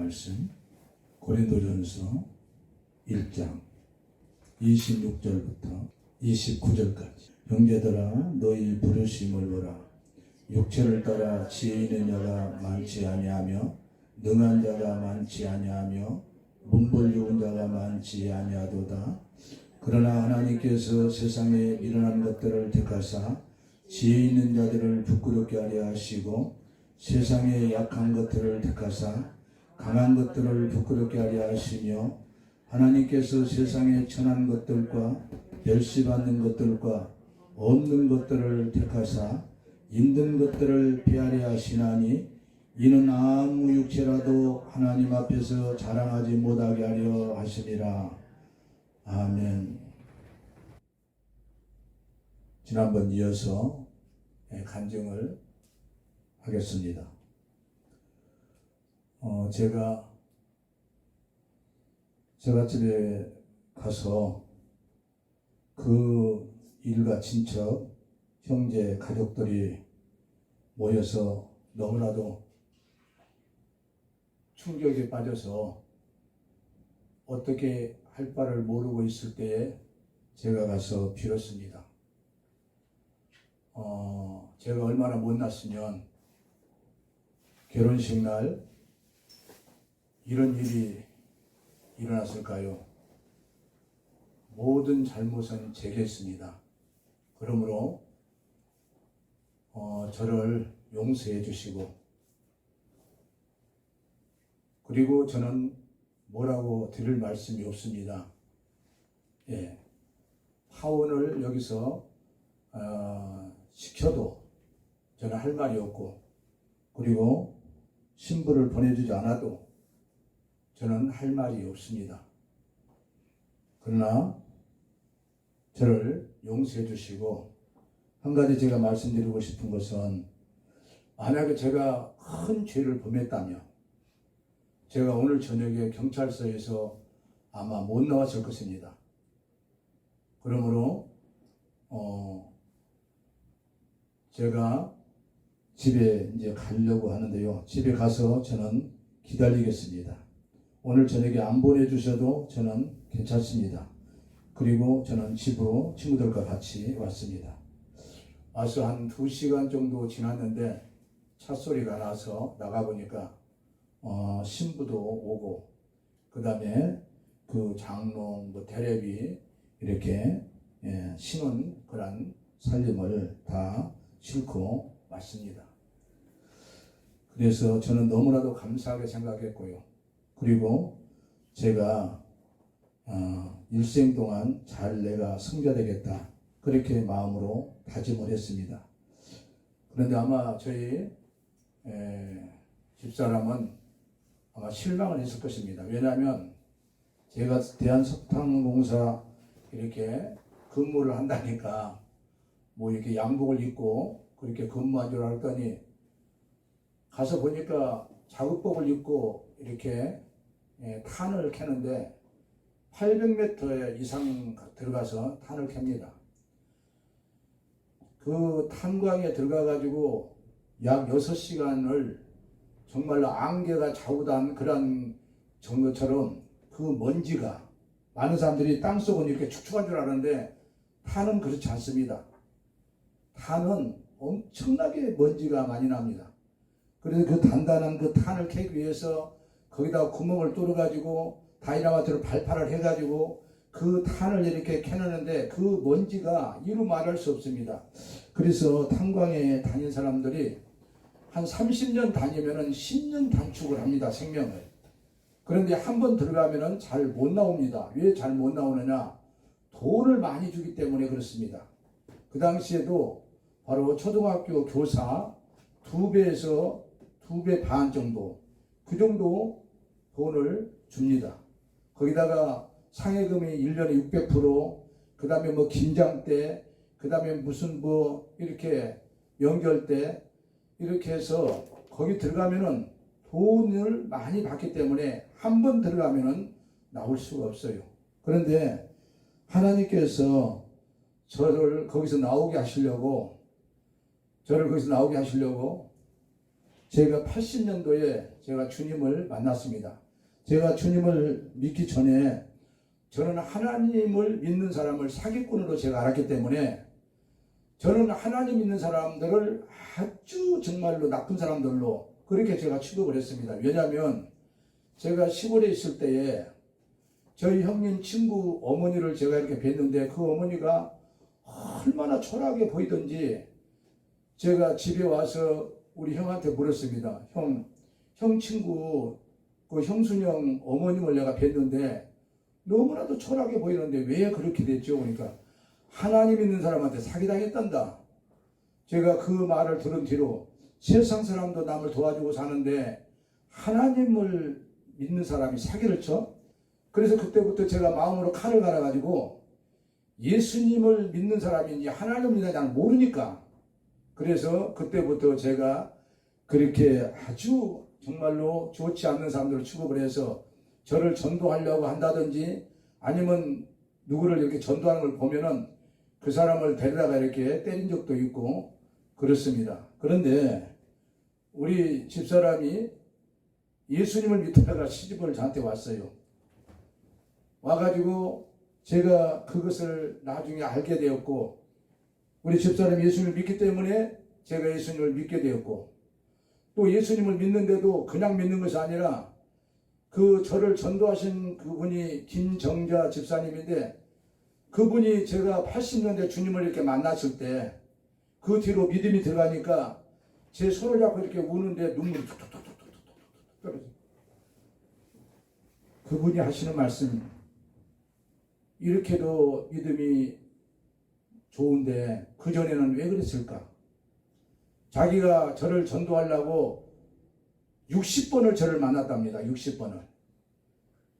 말씀 고린도전서 1장 26절부터 29절까지. 형제들아 너희 부르심을 보라. 육체를 따라 지혜 있는 자가 많지 아니하며 능한 자가 많지 아니하며 문벌 좋은 자가 많지 아니하도다. 그러나 하나님께서 세상에 일어난 것들을 택하사 지혜 있는 자들을 부끄럽게 하려 하시고 세상에 약한 것들을 택하사 강한 것들을 부끄럽게 하려 하시며 하나님께서 세상에 천한 것들과 멸시받는 것들과 없는 것들을 택하사 있는 것들을 피하려 하시나니 이는 아무 육체라도 하나님 앞에서 자랑하지 못하게 하려 하시니라. 아멘. 지난번 이어서 간증을 하겠습니다. 제가 집에 가서 그 일가 친척, 형제, 가족들이 모여서 너무나도 충격에 빠져서 어떻게 할 바를 모르고 있을 때에 제가 가서 빌었습니다. 제가 얼마나 못났으면 결혼식 날 이런 일이 일어났을까요? 모든 잘못은 제게 있습니다. 그러므로 저를 용서해 주시고, 그리고 저는 뭐라고 드릴 말씀이 없습니다. 파혼을 여기서 시켜도 저는 할 말이 없고, 그리고 신부를 보내주지 않아도 저는 할 말이 없습니다. 그러나 저를 용서해 주시고, 한 가지 제가 말씀드리고 싶은 것은, 만약에 제가 큰 죄를 범했다면 제가 오늘 저녁에 경찰서에서 아마 못 나왔을 것입니다. 그러므로 제가 집에 이제 가려고 하는데요. 집에 가서 저는 기다리겠습니다. 오늘 저녁에 안 보내주셔도 저는 괜찮습니다. 그리고 저는 집으로 친구들과 같이 왔습니다. 와서 한 2시간 정도 지났는데 찻소리가 나서 나가보니까 신부도 오고, 그 다음에 그 장롱, 테레비 이렇게 신은 그런 살림을 다 싣고 왔습니다. 그래서 저는 너무나도 감사하게 생각했고요. 그리고 제가 일생 동안 잘 내가 성자되겠다, 그렇게 마음으로 다짐을 했습니다. 그런데 아마 저희 집사람은 아마 실망을 했을 것입니다. 왜냐하면 제가 대한석탄공사 이렇게 근무를 한다니까 뭐 이렇게 양복을 입고 그렇게 근무한 줄 알았더니 가서 보니까 작업복을 입고 이렇게 탄을 캐는데 800m 이상 들어가서 탄을 캡니다. 그 탄광에 들어가가지고 약 6시간을 정말로 안개가 좌우단 그런 정도처럼 그 먼지가, 많은 사람들이 땅속은 이렇게 축축한 줄 아는데 탄은 그렇지 않습니다. 탄은 엄청나게 먼지가 많이 납니다. 그래서 그 단단한 그 탄을 캐기 위해서 거기다가 구멍을 뚫어가지고 다이나마이트로 발판을 해가지고 그 탄을 이렇게 캐내는데 그 먼지가 이루 말할 수 없습니다. 그래서 탄광에 다닌 사람들이 한 30년 다니면은 10년 단축을 합니다, 생명을. 그런데 한 번 들어가면은 잘 못 나옵니다. 왜 잘 못 나오느냐? 돈을 많이 주기 때문에 그렇습니다. 그 당시에도 바로 초등학교 교사 2배에서 2배 반 정도, 그 정도 돈을 줍니다. 거기다가 상해금이 1년에 600%, 그 다음에 뭐 김장 때, 그 다음에 무슨 뭐 이렇게 연결 때, 이렇게 해서 거기 들어가면은 돈을 많이 받기 때문에 한 번 들어가면은 나올 수가 없어요. 그런데 하나님께서 저를 거기서 나오게 하시려고 제가 80년도에 제가 주님을 만났습니다. 제가 주님을 믿기 전에 저는 하나님을 믿는 사람을 사기꾼으로 제가 알았기 때문에 저는 하나님 믿는 사람들을 아주 정말로 나쁜 사람들로 그렇게 제가 취급을 했습니다. 왜냐하면 제가 시골에 있을 때에 저희 형님 친구 어머니를 제가 이렇게 뵀는데 그 어머니가 얼마나 초라하게 보이던지 제가 집에 와서 우리 형한테 물었습니다. 형 친구 그 형순형 어머님을 내가 뵀는데 너무나도 초라하게 보이는데 왜 그렇게 됐죠? 그러니까 하나님 있는 사람한테 사기당했단다. 제가 그 말을 들은 뒤로 세상 사람도 남을 도와주고 사는데 하나님을 믿는 사람이 사기를 쳐? 그래서 그때부터 제가 마음으로 칼을 갈아가지고 예수님을 믿는 사람인지 하나님을 믿는 사람인지 모르니까 그래서 그때부터 제가 그렇게 아주 정말로 좋지 않는 사람들을 취급을 해서 저를 전도하려고 한다든지 아니면 누구를 이렇게 전도하는 걸 보면은 그 사람을 데려다가 이렇게 때린 적도 있고 그렇습니다. 그런데 우리 집사람이 예수님을 믿다가 시집을 저한테 왔어요. 와가지고 제가 그것을 나중에 알게 되었고 우리 집사람이 예수님을 믿기 때문에 제가 예수님을 믿게 되었고 또 예수님을 믿는데도 그냥 믿는 것이 아니라 그 저를 전도하신 그분이 김정자 집사님인데 그분이 제가 80년대 주님을 이렇게 만났을 때 그 뒤로 믿음이 들어가니까 제 손을 잡고 이렇게 우는데 눈물이 툭툭툭툭툭 떨어져요. 그분이 하시는 말씀 이렇게도 믿음이 좋은데 그전에는 왜 그랬을까? 자기가 저를 전도하려고 60번을 저를 만났답니다. 60번을.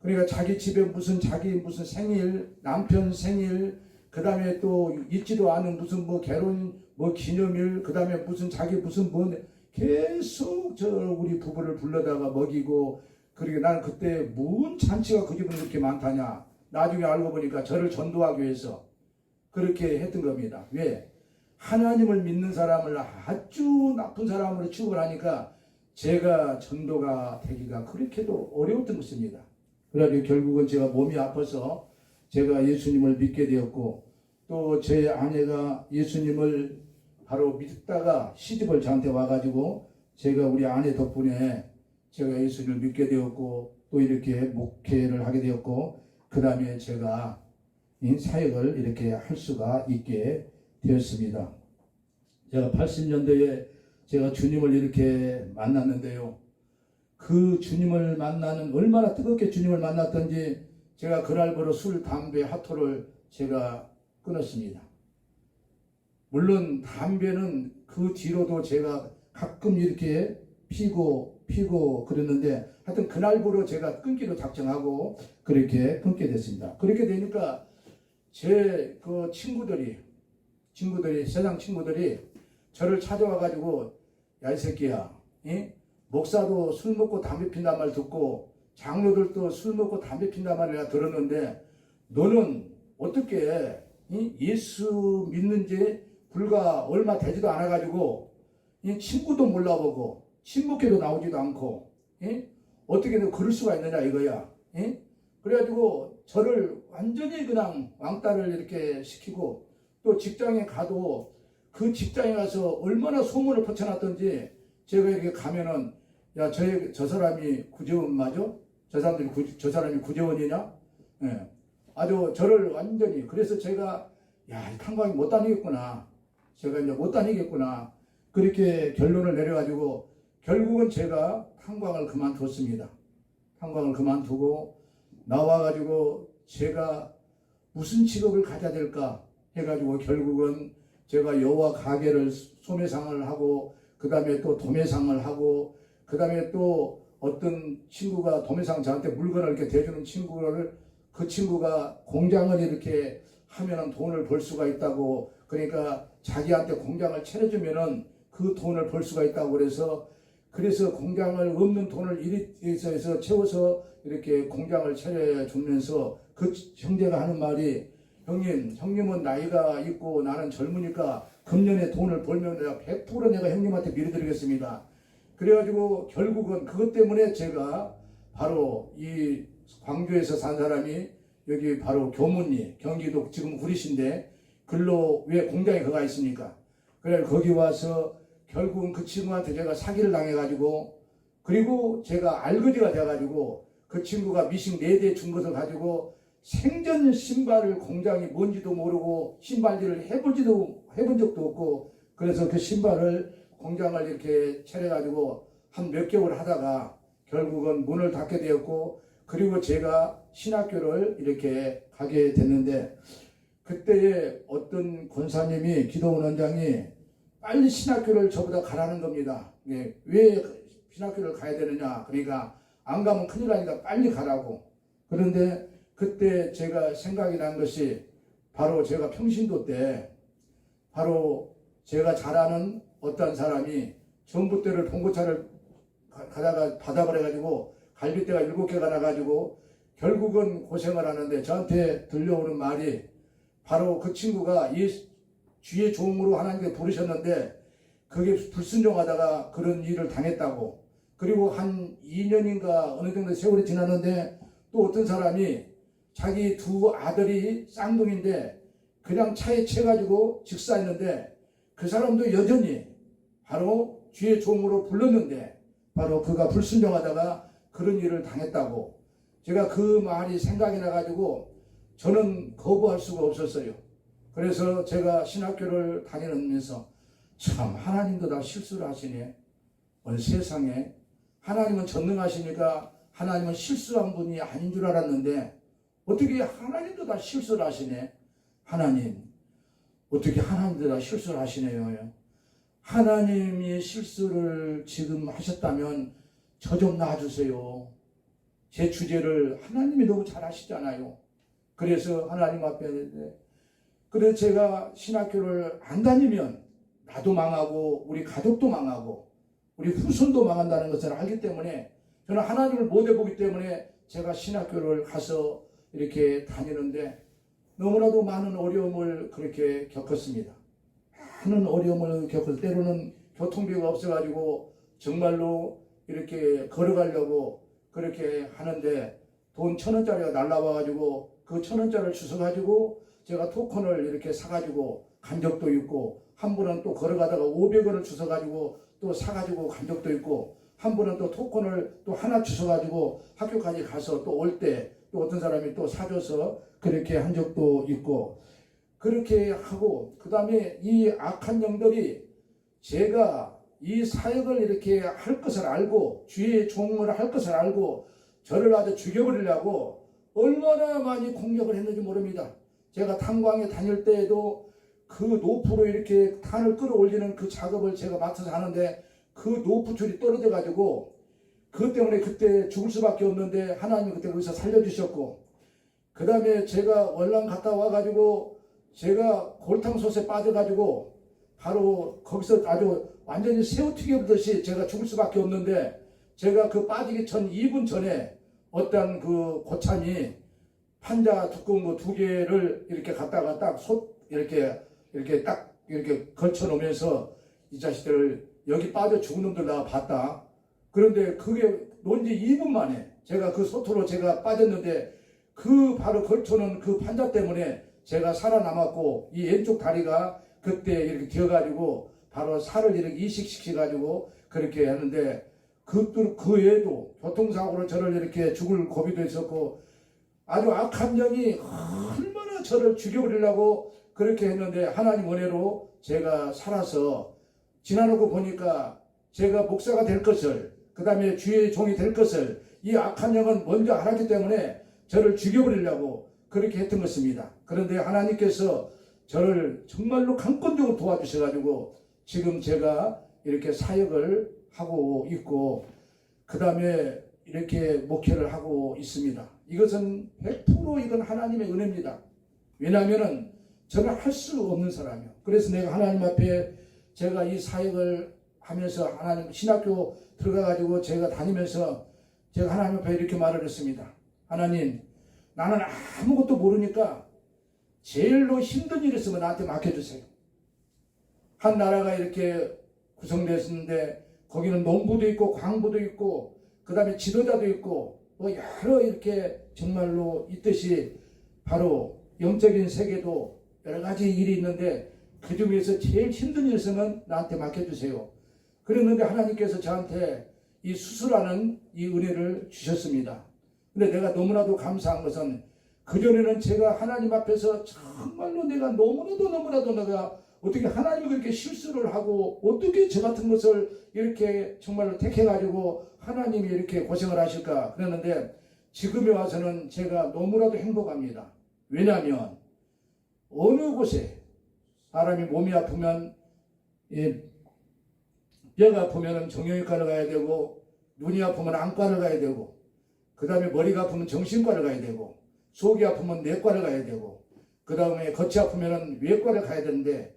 그러니까 자기 집에 자기 무슨 생일, 남편 생일, 그 다음에 또 있지도 않은 무슨 뭐 결혼, 뭐 기념일, 그 다음에 자기 뭐 계속 우리 부부를 불러다가 먹이고 그러게 나는 그때 뭔 잔치가 그 집은 그렇게 많다냐. 나중에 알고 보니까 저를 전도하기 위해서 그렇게 했던 겁니다. 왜? 하나님을 믿는 사람을 아주 나쁜 사람으로 취급을 하니까 제가 전도가 되기가 그렇게도 어려웠던 것입니다. 그래서 결국은 제가 몸이 아파서 제가 예수님을 믿게 되었고 또 제 아내가 예수님을 바로 믿다가 시집을 저한테 와가지고 제가 우리 아내 덕분에 제가 예수님을 믿게 되었고 또 이렇게 목회를 하게 되었고 그 다음에 제가 이 사역을 이렇게 할 수가 있게 되었습니다. 제가 80년대에 제가 주님을 이렇게 만났는데요. 그 주님을 만나는 얼마나 뜨겁게 주님을 만났던지 제가 그날부로 술, 담배, 핫토를 제가 끊었습니다. 물론 담배는 그 뒤로도 제가 가끔 이렇게 피고 그랬는데 하여튼 그날부로 제가 끊기로 작정하고 그렇게 끊게 됐습니다. 그렇게 되니까 제 그 친구들이 세상 친구들이 저를 찾아와가지고 야 이 새끼야, 목사도 술 먹고 담배 핀단 말 듣고 장로들도 술 먹고 담배 핀단 말을 내가 들었는데 너는 어떻게 예수 믿는지 불과 얼마 되지도 않아가지고 친구도 몰라보고 친목회도 나오지도 않고 어떻게 너 그럴 수가 있느냐 이거야. 그래가지고 저를 완전히 그냥 왕따를 이렇게 시키고 또 직장에 가도 그 직장에 가서 얼마나 소문을 퍼쳐놨던지 제가 이렇게 가면은 야 저 사람이 구제원 맞아? 저 사람이 구제원이냐? 예. 아주 저를 완전히 그래서 제가 야 이 탄광이 못 다니겠구나. 제가 이제 못 다니겠구나. 그렇게 결론을 내려가지고 결국은 제가 탄광을 그만뒀습니다. 탄광을 그만두고 나와가지고 제가 무슨 직업을 가져야 될까 해가지고 결국은 제가 여와 가게를 소매상을 하고 그 다음에 또 도매상을 하고 그 다음에 또 어떤 친구가 도매상 저한테 물건을 이렇게 대주는 친구를 그 친구가 공장을 이렇게 하면은 돈을 벌 수가 있다고 그러니까 자기한테 공장을 차려주면은 그 돈을 벌 수가 있다고 그래서 공장을 없는 돈을 이리서 채워서 이렇게 공장을 차려주면서 그 형제가 하는 말이 형님은 나이가 있고 나는 젊으니까 금년에 돈을 벌면 내가 100% 내가 형님한테 밀어드리겠습니다. 그래가지고 결국은 그것 때문에 제가 바로 이 광주에서 산 사람이 여기 바로 교문리 경기도 지금 구리시인데 글로 왜 공장에 그가 있습니까? 그래 거기 와서 결국은 그 친구한테 제가 사기를 당해가지고 그리고 제가 알거지가 돼가지고 그 친구가 미싱 4대 준 것을 가지고 생전 신발을 공장이 뭔지도 모르고 신발질을 해본 적도 없고 그래서 그 신발을 공장을 이렇게 차려가지고 한 몇 개월 하다가 결국은 문을 닫게 되었고 그리고 제가 신학교를 이렇게 가게 됐는데 그때에 어떤 권사님이 기도원 원장이 빨리 신학교를 저보다 가라는 겁니다. 예, 왜 신학교를 가야 되느냐. 그러니까 안 가면 큰일 나니까 빨리 가라고. 그런데 그때 제가 생각이 난 것이 바로 제가 평신도 때 바로 제가 잘 아는 어떤 사람이 전봇대를 봉고차를 가다가 바닥을 갈빗대가 7개가 나가지고 결국은 고생을 하는데 저한테 들려오는 말이 바로 그 친구가 이 주의 종으로 하나님께 부르셨는데 그게 불순종하다가 그런 일을 당했다고. 그리고 한 2년인가 어느 정도 세월이 지났는데 또 어떤 사람이 자기 2 아들이 쌍둥이인데 그냥 차에 채가지고 직사했는데 그 사람도 여전히 바로 주의 종으로 불렀는데 바로 그가 불순종하다가 그런 일을 당했다고. 제가 그 말이 생각이 나가지고 저는 거부할 수가 없었어요. 그래서 제가 신학교를 다니면서 참 하나님도 다 실수를 하시네. 어느 세상에 하나님은 전능하시니까 하나님은 실수한 분이 아닌 줄 알았는데 어떻게 하나님도 다 실수를 하시네. 하나님 어떻게 하나님도 다 실수를 하시네요. 하나님이 실수를 지금 하셨다면 저 좀 놔주세요. 제 주제를 하나님이 너무 잘 하시잖아요. 그래서 하나님 앞에 그래서 제가 신학교를 안 다니면 나도 망하고 우리 가족도 망하고 우리 후손도 망한다는 것을 알기 때문에 저는 하나님을 못 해보기 때문에 제가 신학교를 가서 이렇게 다니는데 너무나도 많은 어려움을 그렇게 겪었습니다. 많은 어려움을 겪어서 때로는 교통비가 없어가지고 정말로 이렇게 걸어가려고 그렇게 하는데 돈 1,000원짜리가 날라와가지고 그 1,000원짜리를 주워가지고 제가 토큰을 이렇게 사가지고 간 적도 있고 한 번은 또 걸어가다가 500원을 주워가지고 또 사가지고 간 적도 있고 한 번은 또 토큰을 또 하나 주워가지고 학교까지 가서 또 올 때 또 어떤 사람이 또 사줘서 그렇게 한 적도 있고 그렇게 하고 그 다음에 이 악한 영들이 제가 이 사역을 이렇게 할 것을 알고 주의 종을 할 것을 알고 저를 아주 죽여버리려고 얼마나 많이 공격을 했는지 모릅니다. 제가 탄광에 다닐 때에도 그 노프로 이렇게 탄을 끌어올리는 그 작업을 제가 맡아서 하는데 그 노프 줄이 떨어져 가지고 그것 때문에 그때 죽을 수밖에 없는데 하나님이 그때 거기서 살려주셨고 그 다음에 제가 월남 갔다 와가지고 제가 골탕솥에 빠져가지고 바로 거기서 아주 완전히 새우 튀겨보듯이 제가 죽을 수밖에 없는데 제가 그 빠지기 전 2분 전에 어떤 그 고참이 판자 두꺼운 거 2개를 이렇게 갖다가 딱 이렇게 딱 이렇게 걸쳐 놓으면서 이 자식들을 여기 빠져 죽은 놈들 나 봤다. 그런데 그게 논지 2분 만에 제가 그 소토로 제가 빠졌는데 그 바로 걸쳐놓은 그 판자 때문에 제가 살아남았고 이 왼쪽 다리가 그때 이렇게 기어가지고 바로 살을 이렇게 이식시켜가지고 그렇게 하는데 그 외에도 교통사고로 저를 이렇게 죽을 고비도 있었고 아주 악한 영이 얼마나 저를 죽여버리려고 그렇게 했는데 하나님 은혜로 제가 살아서 지나놓고 보니까 제가 목사가 될 것을 그 다음에 주의 종이 될 것을 이 악한 영은 먼저 알았기 때문에 저를 죽여버리려고 그렇게 했던 것입니다. 그런데 하나님께서 저를 정말로 강권적으로 도와주셔가지고 지금 제가 이렇게 사역을 하고 있고 그 다음에 이렇게 목회를 하고 있습니다. 이것은 100% 이건 하나님의 은혜입니다. 왜냐하면 저는 할 수 없는 사람이에요. 그래서 내가 하나님 앞에 제가 이 사역을 하면서 하나님 신학교 들어가가지고 제가 다니면서 제가 하나님 앞에 이렇게 말을 했습니다. 하나님 나는 아무것도 모르니까 제일로 힘든 일 있으면 나한테 맡겨주세요. 한 나라가 이렇게 구성됐는데 거기는 농부도 있고 광부도 있고 그 다음에 지도자도 있고 뭐 여러 이렇게 정말로 있듯이 바로 영적인 세계도 여러 가지 일이 있는데 그 중에서 제일 힘든 일 있으면 나한테 맡겨주세요. 그랬는데 하나님께서 저한테 이 수술하는 이 은혜를 주셨습니다. 근데 내가 너무나도 감사한 것은 그전에는 제가 하나님 앞에서 정말로 내가 너무나도 내가 어떻게 하나님이 그렇게 실수를 하고 어떻게 저 같은 것을 이렇게 정말로 택해가지고 하나님이 이렇게 고생을 하실까 그랬는데 지금에 와서는 제가 너무나도 행복합니다. 왜냐하면 어느 곳에 사람이 몸이 아프면 뼈가 아프면 정형외과를 가야 되고 눈이 아프면 안과를 가야 되고 그 다음에 머리가 아프면 정신과를 가야 되고 속이 아프면 내과를 가야 되고 그 다음에 겉이 아프면 외과를 가야 되는데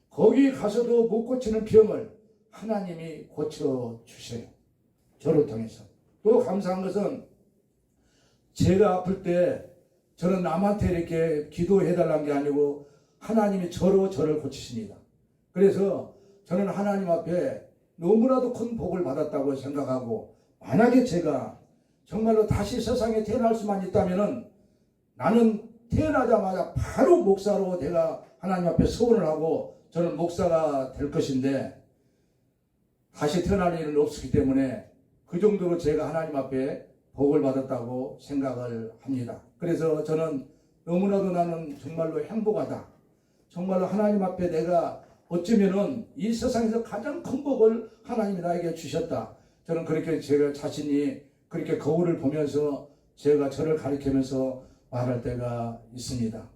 거기 가서도 못 고치는 병을 하나님이 고쳐주세요. 저를 통해서. 또 감사한 것은 제가 아플 때 저는 남한테 이렇게 기도해달라는 게 아니고 하나님이 저를 고치십니다. 그래서 저는 하나님 앞에 너무나도 큰 복을 받았다고 생각하고 만약에 제가 정말로 다시 세상에 태어날 수만 있다면은 나는 태어나자마자 바로 목사로 내가 하나님 앞에 서원을 하고 저는 목사가 될 것인데 다시 태어날 일은 없었기 때문에 그 정도로 제가 하나님 앞에 복을 받았다고 생각을 합니다. 그래서 저는 너무나도 나는 정말로 행복하다. 정말로 하나님 앞에 내가 어쩌면은 이 세상에서 가장 큰 복을 하나님이 나에게 주셨다. 저는 그렇게 제가 자신이 그렇게 거울을 보면서 제가 저를 가리키면서 말할 때가 있습니다.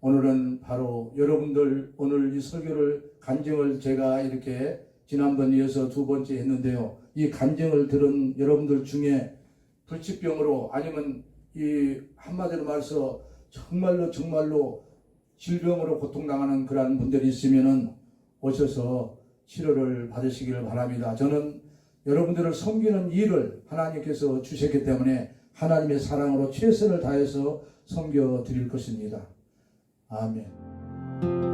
오늘은 바로 여러분들 오늘 이 설교를 간증을 제가 이렇게 지난번 이어서 두 번째 했는데요. 이 간증을 들은 여러분들 중에 불치병으로 아니면 이 한마디로 말해서 정말로 질병으로 고통당하는 그런 분들이 있으면은 오셔서 치료를 받으시기를 바랍니다. 저는 여러분들을 섬기는 일을 하나님께서 주셨기 때문에 하나님의 사랑으로 최선을 다해서 섬겨 드릴 것입니다. 아멘.